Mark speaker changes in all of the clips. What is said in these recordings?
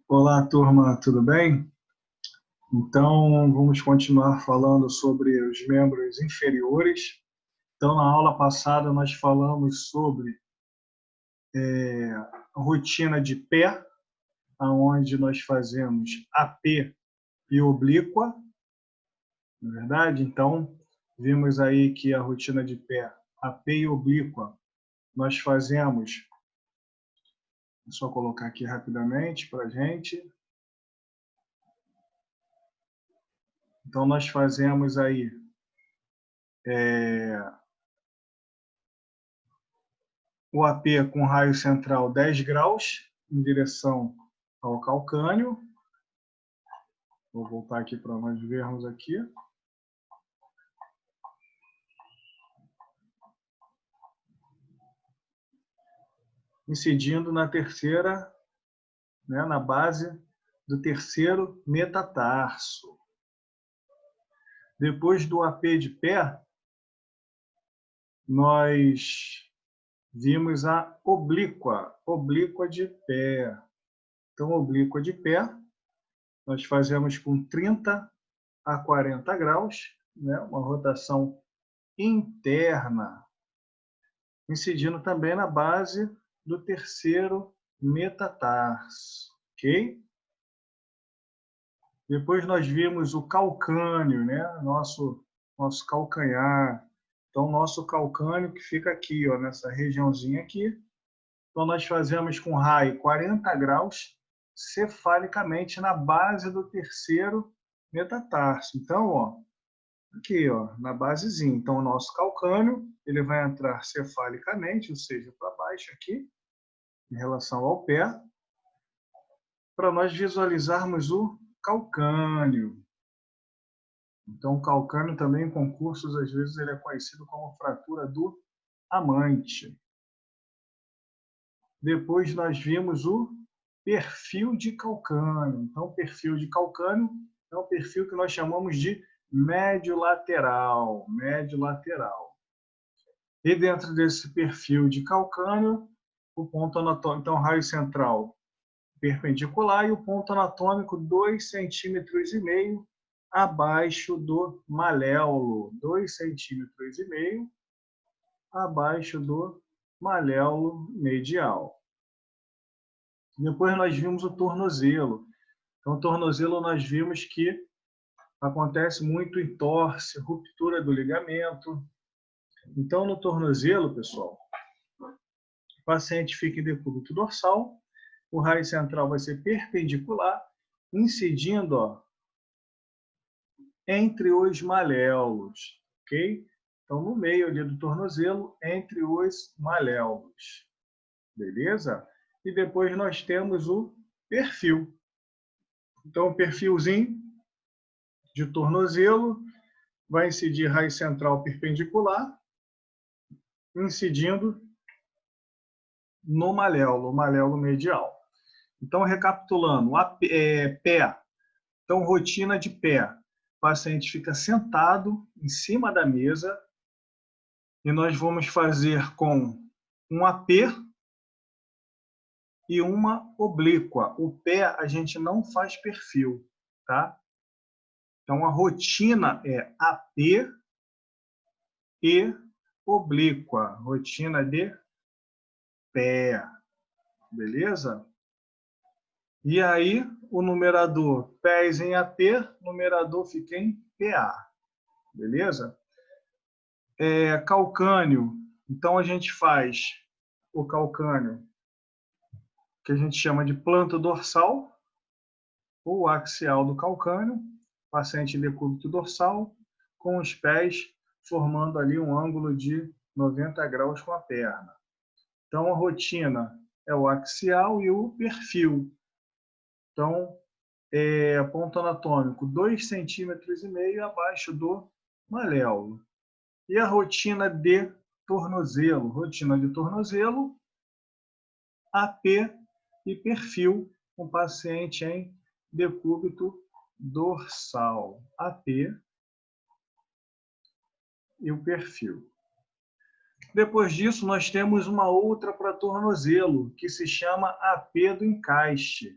Speaker 1: Olá, turma, tudo bem? Então, vamos continuar falando sobre os membros inferiores. Então, na aula passada, nós falamos sobre a rotina de pé, onde nós fazemos AP e oblíqua, não é verdade? Então, vimos aí que a rotina de pé, AP e oblíqua, nós fazemos, é só colocar aqui rapidamente para a gente. Então, nós fazemos aí o AP com raio central 10 graus em direção ao calcânio. Vou voltar aqui para nós vermos aqui. Incidindo na terceira, na base do terceiro metatarso. Depois do AP de pé, nós vimos a oblíqua de pé. Então, oblíqua de pé, nós fazemos com 30 a 40 graus, uma rotação interna, incidindo também na base do terceiro metatarso, ok? Depois nós vimos o calcânio, nosso calcanhar. Então, nosso calcânio que fica aqui, nessa regiãozinha aqui. Então, nós fazemos com raio 40 graus cefalicamente na base do terceiro metatarso. Então, aqui, na basezinha. Então, o nosso calcânio, ele vai entrar cefalicamente, ou seja, para baixo aqui, em relação ao pé, para nós visualizarmos o calcânio. Então, o calcânio também, em concursos, às vezes, ele é conhecido como fratura do amante. Depois, nós vimos o perfil de calcânio. Então, o perfil de calcânio é um perfil que nós chamamos de médio lateral. Médio lateral. E dentro desse perfil de calcânio, o ponto anatômico, então, raio central perpendicular e o ponto anatômico 2,5 cm abaixo do maléolo. 2,5 cm abaixo do maléolo medial. Depois nós vimos o tornozelo. Então, o tornozelo nós vimos que acontece muito em torse, ruptura do ligamento. Então, no tornozelo, pessoal, o paciente fica em decúbito dorsal, o raio central vai ser perpendicular, incidindo entre os maléolos, ok? Então, no meio ali do tornozelo, entre os maléolos, beleza? E depois nós temos o perfil. Então, o perfilzinho de tornozelo vai incidir raio central perpendicular, incidindo no maléolo, o maléolo medial. Então, recapitulando, pé. Então, rotina de pé. O paciente fica sentado em cima da mesa e nós vamos fazer com um AP e uma oblíqua. O pé a gente não faz perfil, tá? Então, a rotina é AP e oblíqua. Rotina de pé. Beleza? E aí, o numerador pés em AP, numerador fica em PA. Beleza? Calcânio. Então, a gente faz o calcânio, que a gente chama de planta dorsal, ou axial do calcânio, paciente em decúbito dorsal, com os pés formando ali um ângulo de 90 graus com a perna. Então, a rotina é o axial e o perfil. Então, ponto anatômico 2,5 cm abaixo do maléolo. E a rotina de tornozelo? Rotina de tornozelo, AP e perfil, com paciente em decúbito dorsal. AP e o perfil. Depois disso, nós temos uma outra para tornozelo, que se chama AP do encaixe.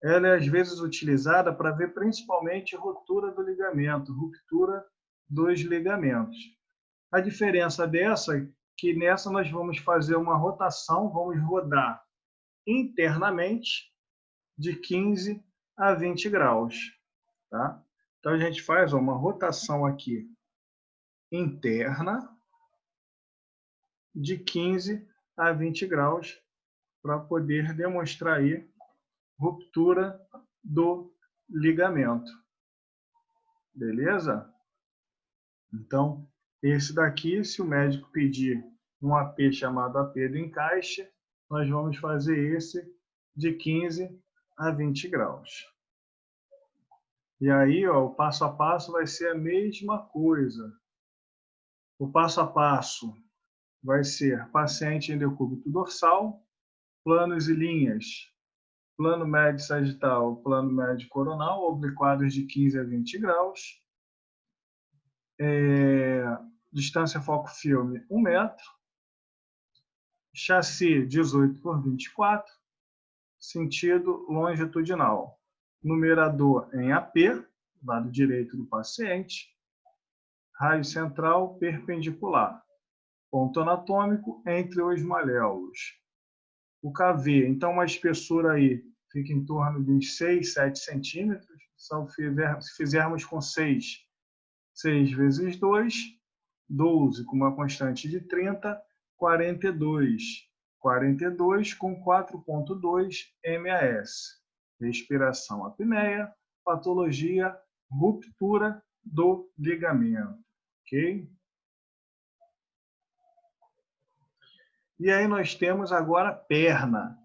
Speaker 1: Ela é às vezes utilizada para ver principalmente ruptura do ligamento, ruptura dos ligamentos. A diferença dessa é que nessa nós vamos fazer uma rotação, vamos rodar internamente de 15 a 20 graus. Tá? Então a gente faz uma rotação aqui interna de 15 a 20 graus para poder demonstrar aí ruptura do ligamento. Beleza? Então, esse daqui, se o médico pedir um AP chamado AP do encaixe, nós vamos fazer esse de 15 a 20 graus. E aí, ó, o passo a passo vai ser a mesma coisa. O passo a passo vai ser paciente em decúbito dorsal, planos e linhas, plano médio sagital, plano médio coronal, obliquados de 15 a 20 graus, distância foco-filme 1 metro, chassi 18 por 24, sentido longitudinal, numerador em AP, lado direito do paciente, raio central perpendicular, ponto anatômico entre os maléolos. O KV, então uma espessura aí fica em torno de 6, 7 centímetros, se fizermos com 6 vezes 2, 12 com uma constante de 30, 42. 42 com 4,2 MAS. Respiração apneia, patologia, ruptura do ligamento. Ok? E aí nós temos agora perna.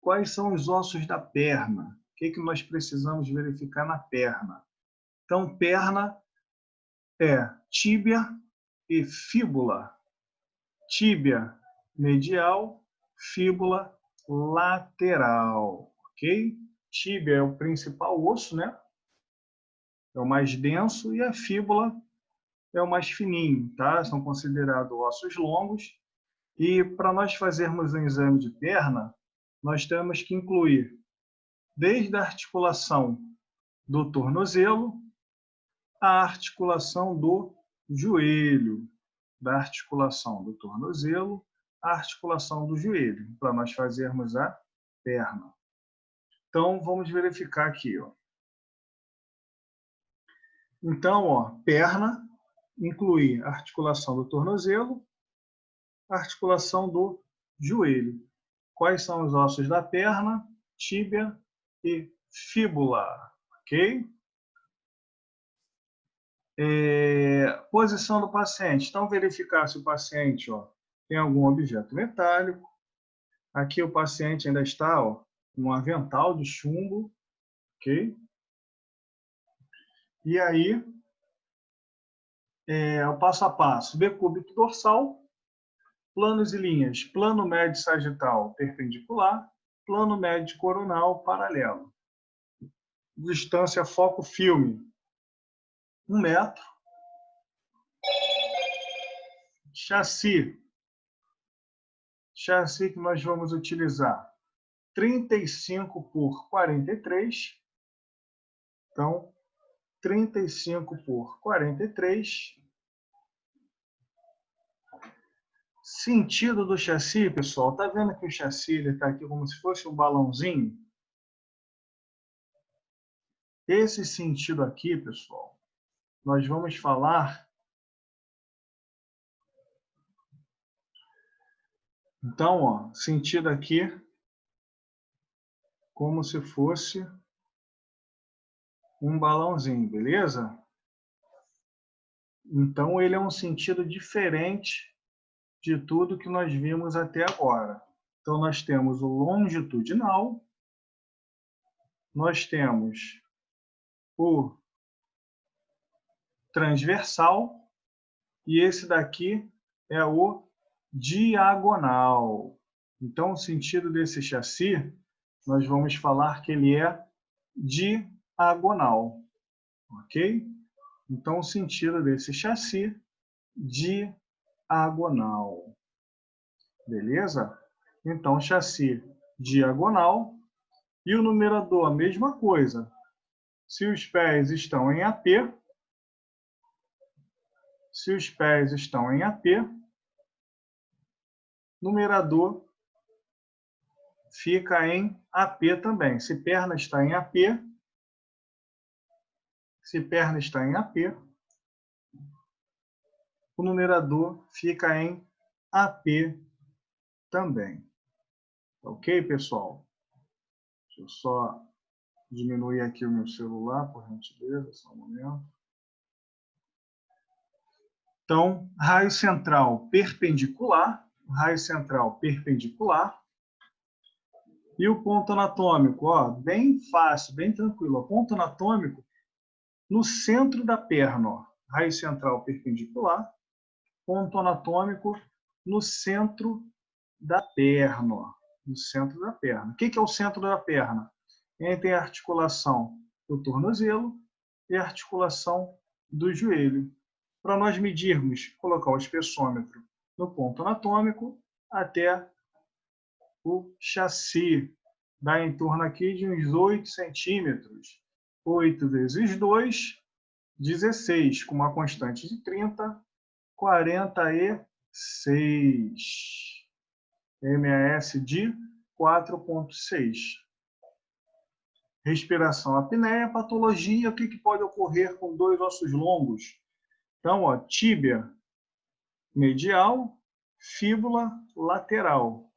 Speaker 1: Quais são os ossos da perna? O que nós precisamos verificar na perna? Então, perna é tíbia e fíbula. Tíbia medial, fíbula lateral, ok? Tíbia é o principal osso, né? É o mais denso, e a fíbula é o mais fininho, tá? São considerados ossos longos. E para nós fazermos um exame de perna, nós temos que incluir desde a articulação do tornozelo à articulação do joelho, da articulação do tornozelo à articulação do joelho, para nós fazermos a perna. Então, vamos verificar aqui. Ó. Então, ó, perna inclui a articulação do tornozelo, a articulação do joelho. Quais são os ossos da perna? Tíbia e fíbula, ok? Posição do paciente. Então, verificar se o paciente tem algum objeto metálico. Aqui o paciente ainda está com um avental de chumbo, ok? E aí, o passo a passo. Decúbito dorsal, planos e linhas. Plano médio sagital perpendicular, plano médio coronal paralelo. Distância foco-filme, 1 metro. Chassi que nós vamos utilizar 35 por 43. Então, 35 por 43. Sentido do chassi, pessoal. Tá vendo que o chassi está aqui como se fosse um balãozinho? Esse sentido aqui, pessoal, nós vamos falar. Então, sentido aqui como se fosse um balãozinho, beleza? Então, ele é um sentido diferente de tudo que nós vimos até agora. Então, nós temos o longitudinal, nós temos o transversal e esse daqui é o diagonal. Então, o sentido desse chassi, nós vamos falar que ele é diagonal, ok? Então, o sentido desse chassi, diagonal. diagonal. Beleza? Então, chassi diagonal. E o numerador, a mesma coisa. Se os pés estão em AP, numerador fica em AP também. Se perna está em AP, o numerador fica em AP também. Ok, pessoal? Deixa eu só diminuir aqui o meu celular, por gentileza, só um momento. Então, raio central perpendicular, e o ponto anatômico, ó, bem fácil, bem tranquilo. O ponto anatômico no centro da perna, ó. Raio central perpendicular, ponto anatômico no centro da perna, ó. No centro da perna. O que é o centro da perna? Entre a articulação do tornozelo e a articulação do joelho. Para nós medirmos, colocar o espessômetro no ponto anatômico até o chassi. Dá em torno aqui de uns 8 centímetros. 8 vezes 2, 16, com uma constante de 30, 46. MAS de 4,6. Respiração apneia, patologia, o que pode ocorrer com dois ossos longos? Então, ó, tíbia medial, fíbula lateral.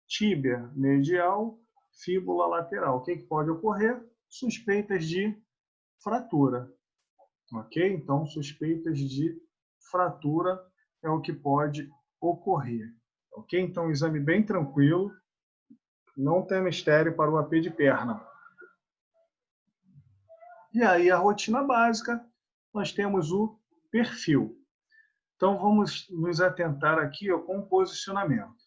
Speaker 1: Tíbia medial, fíbula lateral. O que pode ocorrer? Suspeitas de fratura. Ok? Então, suspeitas de fratura é o que pode ocorrer. Ok? Então, exame bem tranquilo. Não tem mistério para o AP de perna. E aí, a rotina básica, nós temos o perfil. Então, vamos nos atentar aqui ó, com o posicionamento.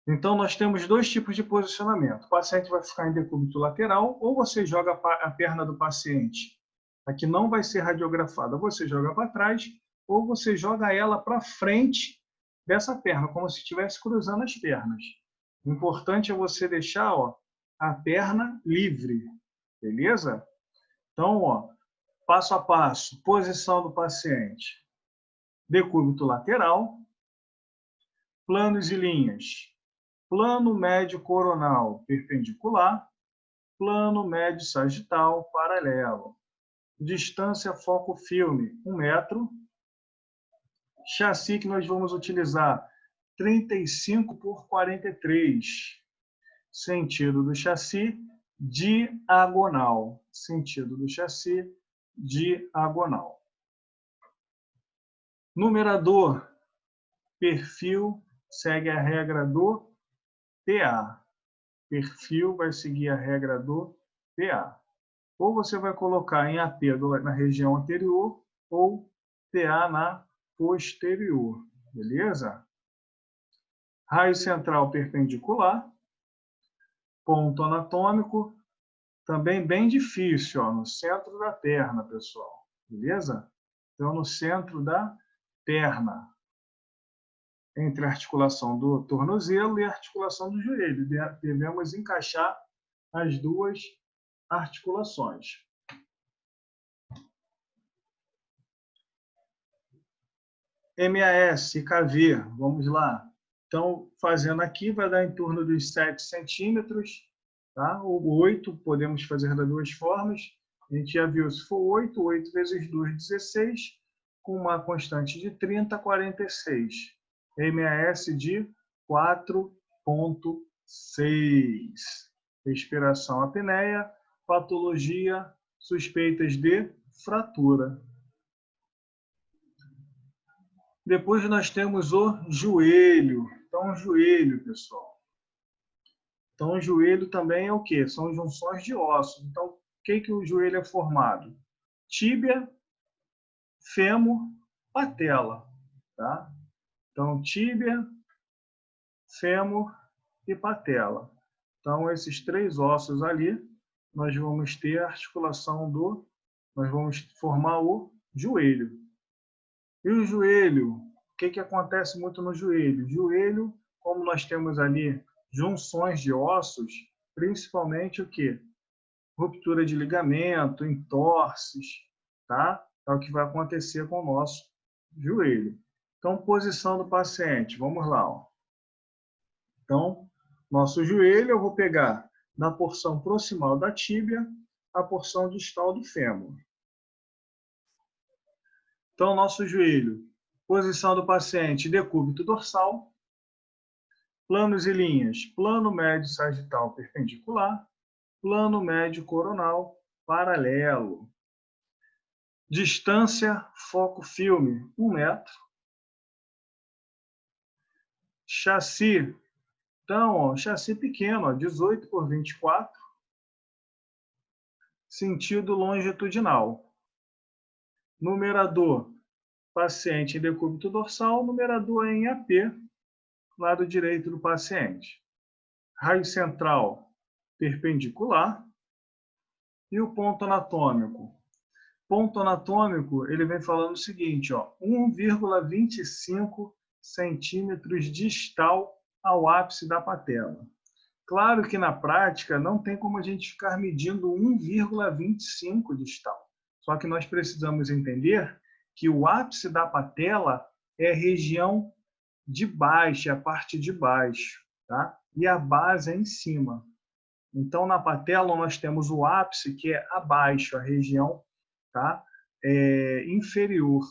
Speaker 1: Então, nós temos dois tipos de posicionamento. O paciente vai ficar em decúbito lateral, ou você joga a perna do paciente, a que não vai ser radiografada, você joga para trás, ou você joga ela para frente dessa perna, como se estivesse cruzando as pernas. O importante é você deixar ó, a perna livre, beleza? Então, ó, passo a passo, posição do paciente. Decúbito lateral, planos e linhas. Plano médio coronal perpendicular, plano médio sagital paralelo. Distância foco filme, 1 metro. Chassi que nós vamos utilizar, 35 por 43. Sentido do chassi, diagonal. Sentido do chassi, diagonal. Numerador, perfil, segue a regra do PA. Perfil vai seguir a regra do PA. Ou você vai colocar em AP na região anterior, ou PA na posterior. Beleza? Raio central perpendicular. Ponto anatômico. Também bem difícil, ó, no centro da perna, pessoal. Beleza? Então, no centro da perna. Entre a articulação do tornozelo e a articulação do joelho. Devemos encaixar as duas articulações. MAS e KV, vamos lá. Então, fazendo aqui, vai dar em torno dos 7 centímetros. Tá? O 8, podemos fazer das duas formas. A gente já viu, se for 8, 8 vezes 2, 16, com uma constante de 30, 46. MAS de 4,6. Respiração apneia, patologia, suspeitas de fratura. Depois nós temos o joelho. Então, o joelho, pessoal. Então, o joelho também é o quê? São junções de ossos. Então, o que o joelho é formado? Tíbia, fêmur, patela. Tá? Então, tíbia, fêmur e patela. Então, esses três ossos ali, nós vamos ter a articulação nós vamos formar o joelho. E o joelho que acontece muito no joelho? Joelho, como nós temos ali junções de ossos, principalmente o quê? Ruptura de ligamento, entorses, tá? É o que vai acontecer com o nosso joelho. Então, posição do paciente, vamos lá. Ó. Então, nosso joelho eu vou pegar na porção proximal da tíbia, a porção distal do fêmur. Então, nosso joelho, posição do paciente, decúbito dorsal, planos e linhas, plano médio sagital perpendicular, plano médio coronal paralelo. Distância, foco filme, 1 metro. Chassi, então, ó, chassi pequeno, ó, 18 por 24. Sentido longitudinal. Numerador, paciente em decúbito dorsal, numerador em AP, lado direito do paciente. Raio central, perpendicular. E o ponto anatômico? Ponto anatômico, ele vem falando o seguinte, ó, 1,25 centímetros distal ao ápice da patela. Claro que na prática não tem como a gente ficar medindo 1,25 distal. Só que nós precisamos entender que o ápice da patela é a região de baixo, a parte de baixo, tá? E a base é em cima. Então, na patela, nós temos o ápice, que é abaixo, a região, tá? Inferior,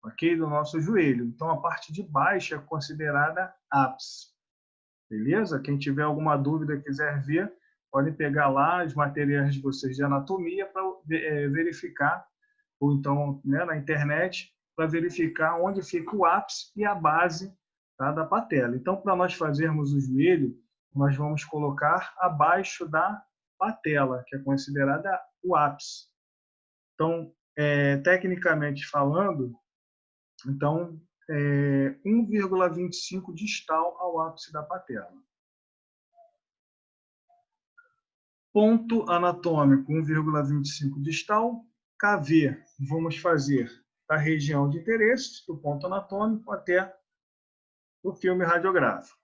Speaker 1: ok? Do nosso joelho. Então, a parte de baixo é considerada ápice. Beleza? Quem tiver alguma dúvida, quiser ver, podem pegar lá os materiais de vocês de anatomia para verificar, ou então, né, na internet, para verificar onde fica o ápice e a base, tá, da patela. Então, para nós fazermos o joelho, nós vamos colocar abaixo da patela, que é considerada o ápice. Então, tecnicamente falando, então, 1,25 distal ao ápice da patela. Ponto anatômico, 1,25 distal. KV, vamos fazer da região de interesse, do ponto anatômico até o filme radiográfico.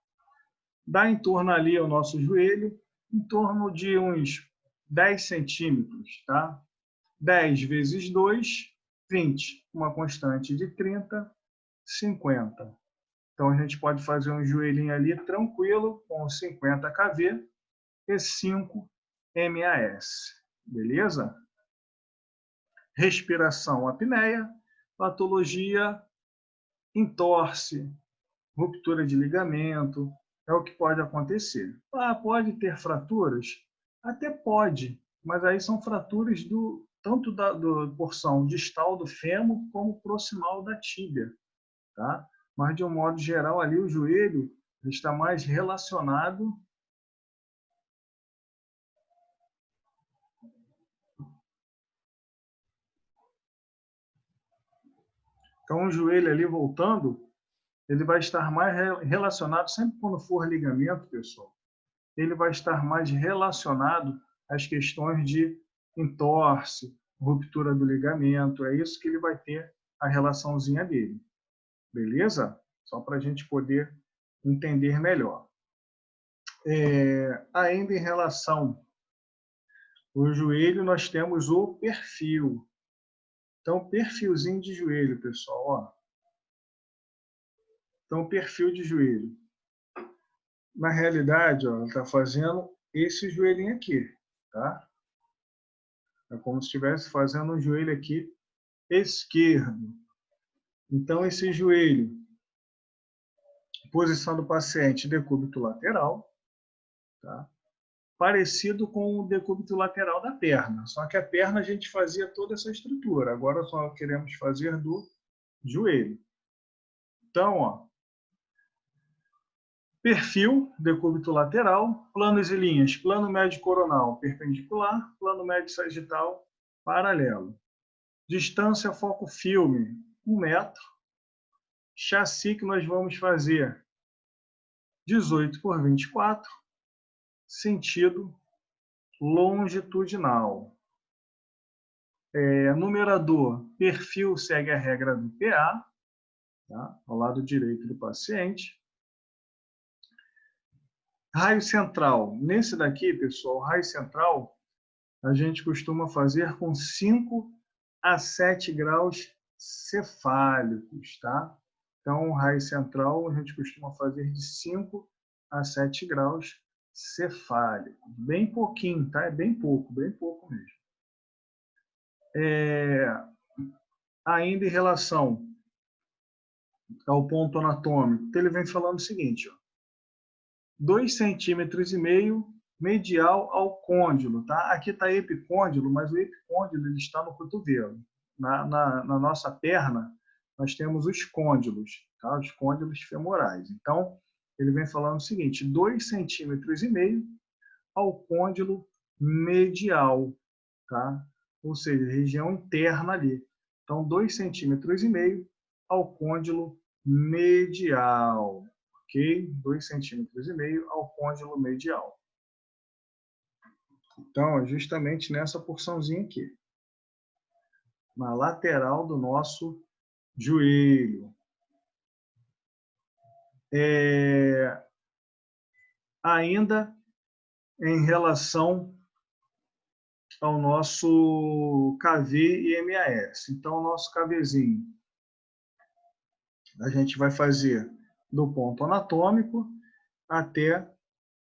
Speaker 1: Dá em torno ali ao nosso joelho, em torno de uns 10 centímetros, tá? 10 vezes 2, 20. Uma constante de 30, 50. Então, a gente pode fazer um joelhinho ali tranquilo, com 50 kV e 5 MAS. Beleza? Respiração apneia, patologia, entorse, ruptura de ligamento, é o que pode acontecer. Pode ter fraturas? Até pode, mas aí são fraturas tanto da porção distal do fêmur como proximal da tíbia. Tá? Mas, de um modo geral, ali o joelho está mais relacionado Então, o joelho ali voltando, ele vai estar mais relacionado, sempre quando for ligamento, pessoal, ele vai estar mais relacionado às questões de entorse, ruptura do ligamento, é isso que ele vai ter a relaçãozinha dele. Beleza? Só para a gente poder entender melhor. Ainda em relação ao joelho, nós temos o perfil. Então, perfilzinho de joelho, pessoal. Ó. Então, perfil de joelho. Na realidade, ó, ela está fazendo esse joelhinho aqui, tá? É como se estivesse fazendo um joelho aqui esquerdo. Então, esse joelho, posição do paciente, decúbito lateral, tá? Parecido com o decúbito lateral da perna. Só que a perna a gente fazia toda essa estrutura. Agora só queremos fazer do joelho. Então, ó, perfil, decúbito lateral, planos e linhas, plano médio coronal perpendicular, plano médio sagital paralelo. Distância foco filme, 1 metro. Chassi que nós vamos fazer 18 por 24, sentido longitudinal. Numerador, perfil segue a regra do PA, tá? Ao lado direito do paciente. Raio central. Nesse daqui, pessoal, raio central, a gente costuma fazer com 5 a 7 graus cefálicos, tá? Então, raio central a gente costuma fazer de 5 a 7 graus cefálicos. Bem pouquinho, tá? É bem pouco mesmo. Ainda em relação ao ponto anatômico, ele vem falando o seguinte, ó, 2,5 centímetros medial ao côndilo, tá? Aqui está epicôndilo, mas o epicôndilo ele está no cotovelo. Na nossa perna, nós temos os côndilos, tá? Os côndilos femorais. Então, ele vem falando o seguinte, 2,5 centímetros ao côndilo medial, tá? Ou seja, região interna ali. Então, 2,5 centímetros ao côndilo medial. Ok? 2,5 centímetros ao côndilo medial. Então, é justamente nessa porçãozinha aqui. Na lateral do nosso joelho. Ainda em relação ao nosso KV e MAS. Então, o nosso KVzinho, a gente vai fazer do ponto anatômico até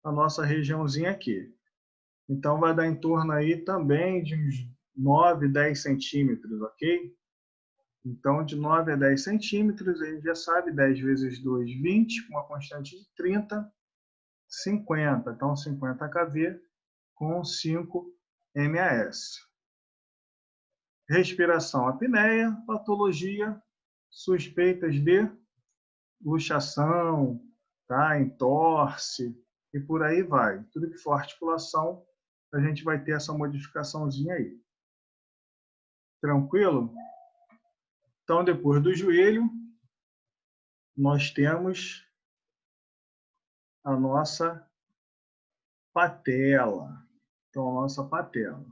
Speaker 1: a nossa regiãozinha aqui. Então, vai dar em torno aí também de uns 9, 10 centímetros, ok? Então, de 9 a 10 centímetros, a gente já sabe, 10 vezes 2, 20, com uma constante de 30, 50. Então, 50 kV com 5 MAS. Respiração apneia, patologia, suspeitas de luxação, tá? Entorse, e por aí vai. Tudo que for articulação, a gente vai ter essa modificaçãozinha aí. Tranquilo? Então, depois do joelho, nós temos a nossa patela. Então, a nossa patela.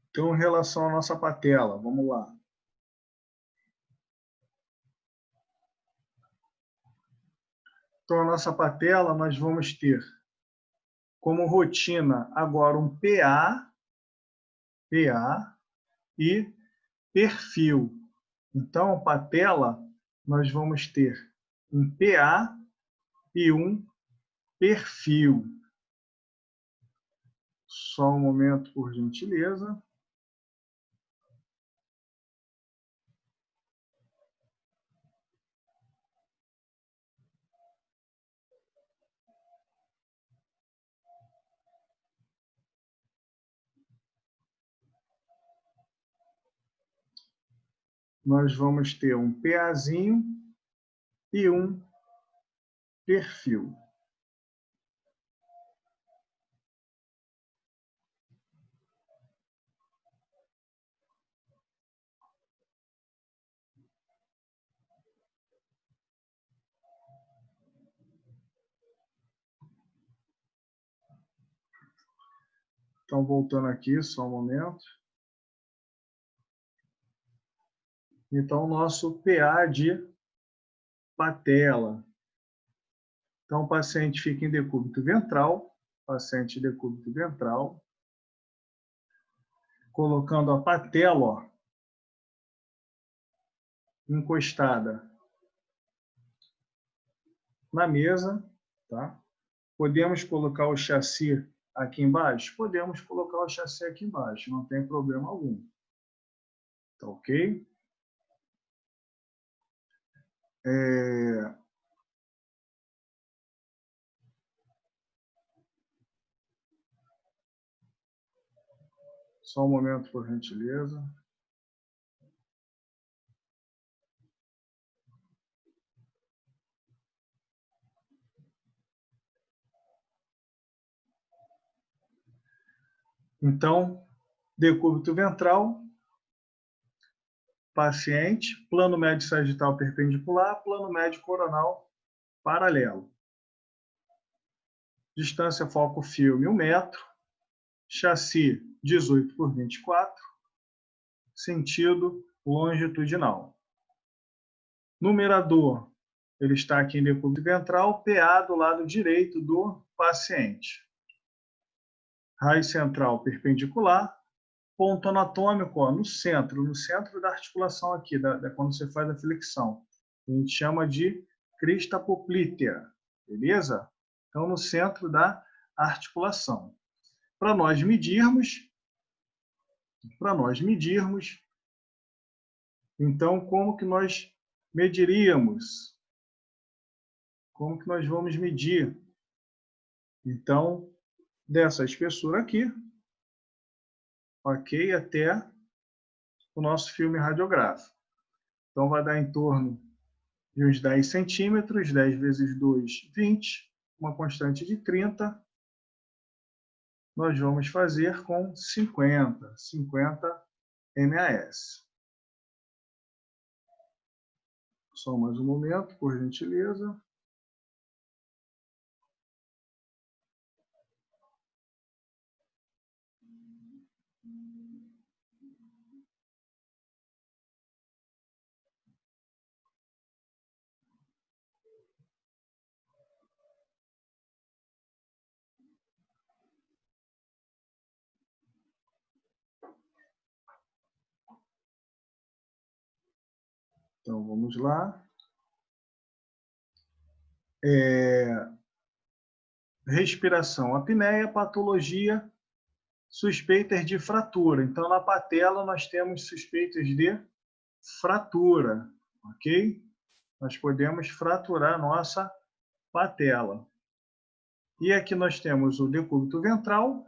Speaker 1: Então, em relação à nossa patela, vamos lá. Então, a nossa patela, nós vamos ter como rotina agora um PA e perfil. Então, patela, nós vamos ter um PA e um perfil. Só um momento, por gentileza. Nós vamos ter um PAzinho e um perfil. Então, voltando aqui, só um momento. Então, nosso PA de patela. Então, o paciente fica em decúbito ventral, paciente decúbito ventral, colocando a patela, ó, encostada na mesa, tá? Podemos colocar o chassi aqui embaixo? Podemos colocar o chassi aqui embaixo, não tem problema algum. Tá ok? Só um momento, por gentileza. Então, decúbito ventral, paciente, plano médio sagital perpendicular, plano médio coronal paralelo. Distância foco-filme 1 metro, chassi 18 por 24, sentido longitudinal. Numerador, ele está aqui em decúbito ventral, PA do lado direito do paciente. Raiz central perpendicular, ponto anatômico, ó, no centro da articulação aqui, quando você faz a flexão. A gente chama de crista poplítea, beleza? Então, no centro da articulação. Para nós medirmos, então, como que nós mediríamos? Como que nós vamos medir? Então, dessa espessura aqui, ok, até o nosso filme radiográfico. Então, vai dar em torno de uns 10 centímetros, 10 vezes 2, 20, uma constante de 30. Nós vamos fazer com 50 MAS. Só mais um momento, por gentileza. Então, vamos lá. Respiração, apneia, patologia, suspeitas de fratura. Então, na patela, nós temos suspeitas de fratura, ok? Nós podemos fraturar a nossa patela. E aqui nós temos o decúbito ventral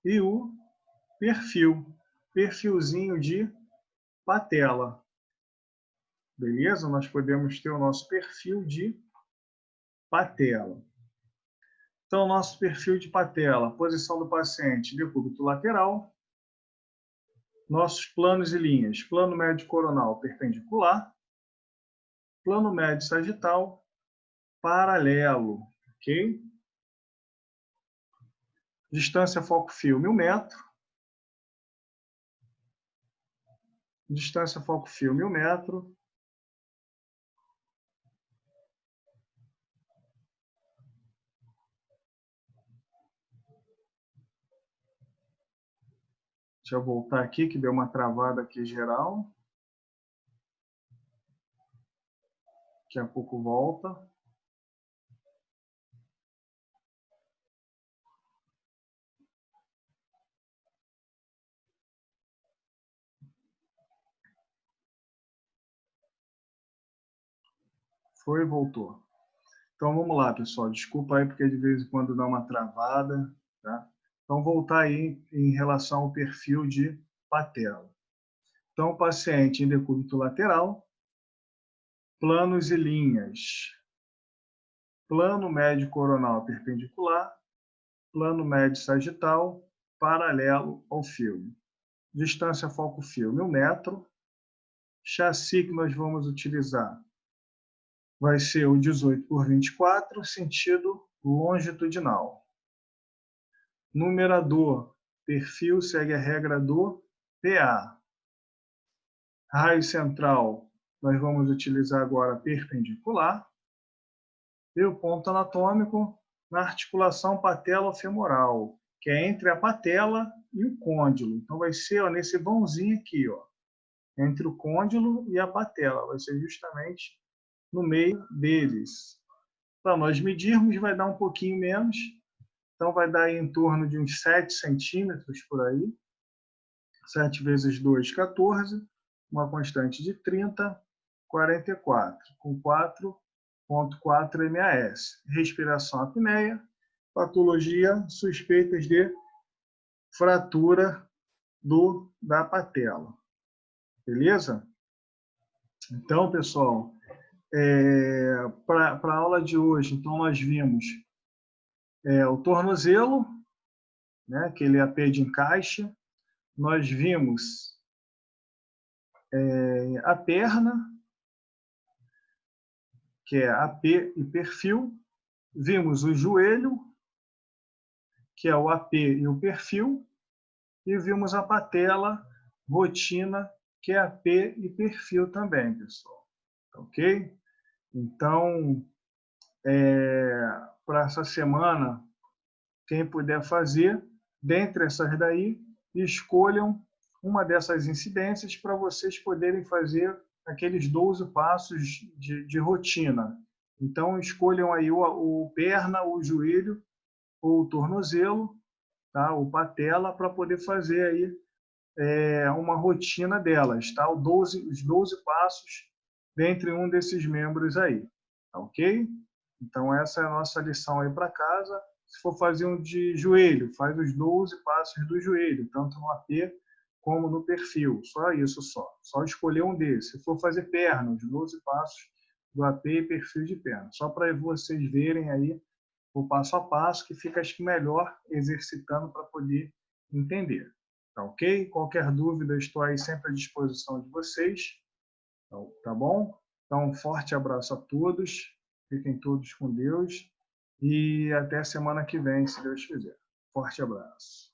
Speaker 1: e o perfilzinho de patela. Beleza? Nós podemos ter o nosso perfil de patela. Então, nosso perfil de patela, posição do paciente, decúbito lateral, nossos planos e linhas, plano médio coronal perpendicular, plano médio sagital, paralelo, ok? Distância foco-fio, 1000 metros. Distância foco-fio, 1000 metros. Deixa eu voltar aqui, que deu uma travada aqui geral. Daqui a pouco volta. Foi e voltou. Então, vamos lá, pessoal. Desculpa aí, porque de vez em quando dá uma travada. Tá? Então, voltar aí em relação ao perfil de patela. Então, o paciente em decúbito lateral, planos e linhas. Plano médio coronal perpendicular, plano médio sagital, paralelo ao filme. Distância foco-fio, 1000 metros. Chassi que nós vamos utilizar vai ser o 18 por 24, sentido longitudinal. Numerador, perfil segue a regra do PA. Raio central, nós vamos utilizar agora perpendicular. E o ponto anatômico na articulação patelo-femoral, que é entre a patela e o côndilo. Então, vai ser ó, nesse vãozinho aqui, ó, entre o côndilo e a patela. Vai ser justamente no meio deles. Para nós medirmos, vai dar um pouquinho menos. Então, vai dar em torno de uns 7 centímetros por aí. 7 vezes 2, 14. Uma constante de 30, 44, com 4,4 MAS. Respiração apneia. Patologia suspeitas de fratura da patela. Beleza? Então, pessoal, para a aula de hoje, então, nós vimos o tornozelo, né, aquele AP de encaixe. Nós vimos a perna, que é AP e perfil. Vimos o joelho, que é o AP e o perfil. E vimos a patela, rotina, que é AP e perfil também, pessoal. Ok? Então, para essa semana, quem puder fazer, dentre essas daí, escolham uma dessas incidências para vocês poderem fazer aqueles 12 passos de rotina. Então, escolham aí o perna, o joelho, ou o tornozelo, tá? O patela, para poder fazer aí uma rotina delas, tá? Os 12 passos dentre um desses membros aí, tá ok? Então, essa é a nossa lição aí para casa. Se for fazer um de joelho, faz os 12 passos do joelho, tanto no AP como no perfil. Só isso, só escolher um desses. Se for fazer perna, os 12 passos do AP e perfil de perna. Só para vocês verem aí o passo a passo, que fica, acho que, melhor exercitando para poder entender. Tá ok? Qualquer dúvida, estou aí sempre à disposição de vocês. Tá bom? Então, um forte abraço a todos. Fiquem todos com Deus. E até a semana que vem, se Deus quiser. Forte abraço.